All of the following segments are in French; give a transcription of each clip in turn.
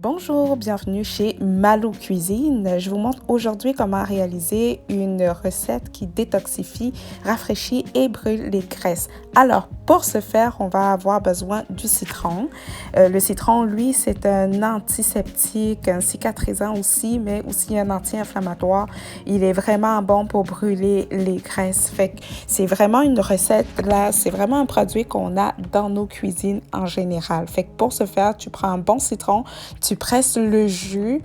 Bonjour, bienvenue chez Malou Cuisine. Je vous montre aujourd'hui comment réaliser une recette qui détoxifie, rafraîchit et brûle les graisses. Alors, pour ce faire, on va avoir besoin du citron. Le citron, lui, c'est un antiseptique, un cicatrisant aussi, mais aussi un anti-inflammatoire. Il est vraiment bon pour brûler les graisses. Fait que c'est vraiment une recette, là, c'est vraiment un produit qu'on a dans nos cuisines en général. Fait que pour ce faire, tu prends un bon citron, tu presses le jus,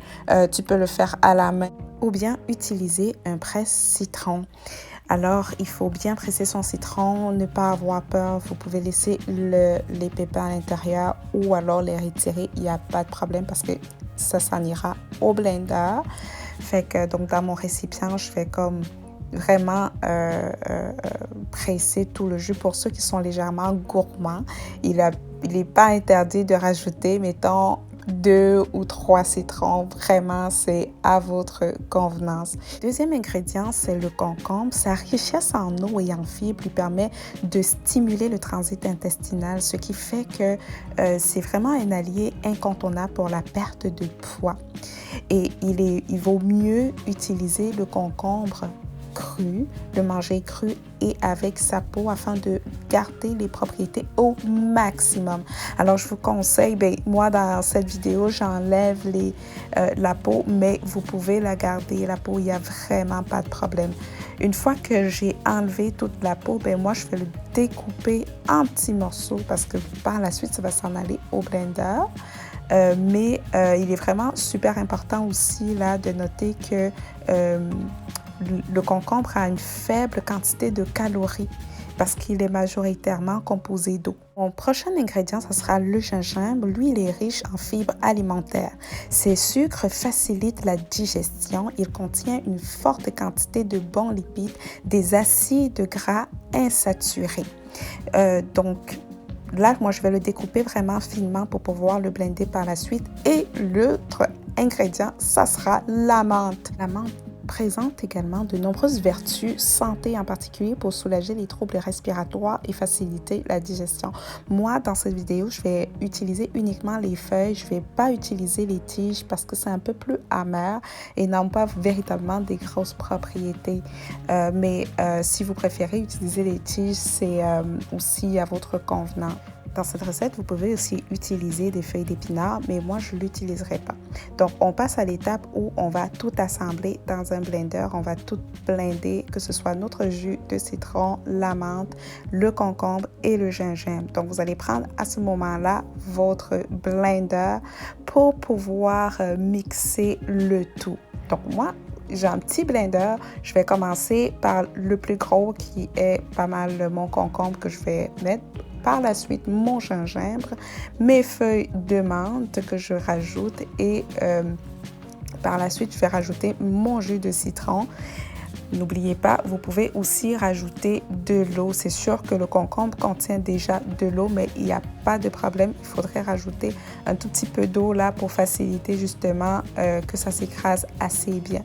tu peux le faire à la main ou bien utiliser un presse-citron. Alors, il faut bien presser son citron, ne pas avoir peur. Vous pouvez laisser les pépins à l'intérieur ou alors les retirer. Il n'y a pas de problème parce que ça s'en ira au blender. Fait que donc dans mon récipient, je fais comme vraiment presser tout le jus. Pour ceux qui sont légèrement gourmands, il n'est pas interdit de rajouter, mettons, 2 ou 3 citrons. Vraiment, c'est à votre convenance. Deuxième ingrédient, c'est le concombre. Sa richesse en eau et en fibres lui permet de stimuler le transit intestinal, ce qui fait que c'est vraiment un allié incontournable pour la perte de poids. Et il vaut mieux utiliser le concombre cru, le manger cru et avec sa peau afin de garder les propriétés au maximum. Alors, je vous conseille, moi, dans cette vidéo, j'enlève la peau, mais vous pouvez la garder, la peau, il n'y a vraiment pas de problème. Une fois que j'ai enlevé toute la peau, moi, je vais le découper en petits morceaux parce que par la suite, ça va s'en aller au blender. Mais il est vraiment super important aussi là de noter que le concombre a une faible quantité de calories parce qu'il est majoritairement composé d'eau. Mon prochain ingrédient, ce sera le gingembre. Lui, il est riche en fibres alimentaires. Ses sucres facilitent la digestion. Il contient une forte quantité de bons lipides, des acides gras insaturés. Donc, là, moi, je vais le découper vraiment finement pour pouvoir le blender par la suite. Et l'autre ingrédient, ça sera la menthe. La menthe présente également de nombreuses vertus santé, en particulier pour soulager les troubles respiratoires et faciliter la digestion. Moi, dans cette vidéo, je vais utiliser uniquement les feuilles. Je ne vais pas utiliser les tiges parce que c'est un peu plus amer et n'ont pas véritablement des grosses propriétés. Mais si vous préférez utiliser les tiges, c'est aussi à votre convenance. Dans cette recette, vous pouvez aussi utiliser des feuilles d'épinards, mais moi, je ne l'utiliserai pas. Donc, on passe à l'étape où on va tout assembler dans un blender. On va tout blender, que ce soit notre jus de citron, la menthe, le concombre et le gingembre. Donc, vous allez prendre à ce moment-là votre blender pour pouvoir mixer le tout. Donc, moi, j'ai un petit blender. Je vais commencer par le plus gros qui est pas mal mon concombre que je vais mettre. Par la suite, mon gingembre, mes feuilles de menthe que je rajoute et par la suite, je vais rajouter mon jus de citron. N'oubliez pas, vous pouvez aussi rajouter de l'eau. C'est sûr que le concombre contient déjà de l'eau, mais il n'y a pas de problème. Il faudrait rajouter un tout petit peu d'eau là pour faciliter justement que ça s'écrase assez bien.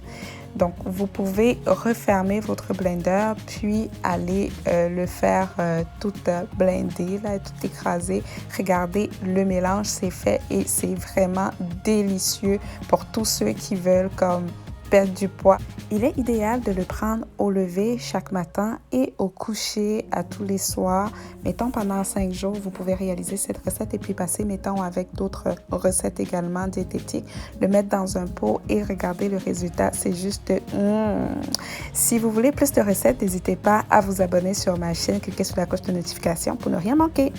Donc, vous pouvez refermer votre blender, puis aller le faire tout blender, là, tout écraser. Regardez, le mélange, c'est fait et c'est vraiment délicieux pour tous ceux qui veulent comme perdre du poids. Il est idéal de le prendre au lever chaque matin et au coucher à tous les soirs. Mettons pendant 5 jours, vous pouvez réaliser cette recette et puis passer, mettons, avec d'autres recettes également diététiques, le mettre dans un pot et regarder le résultat. C'est juste Si vous voulez plus de recettes, n'hésitez pas à vous abonner sur ma chaîne, cliquez sur la cloche de notification pour ne rien manquer.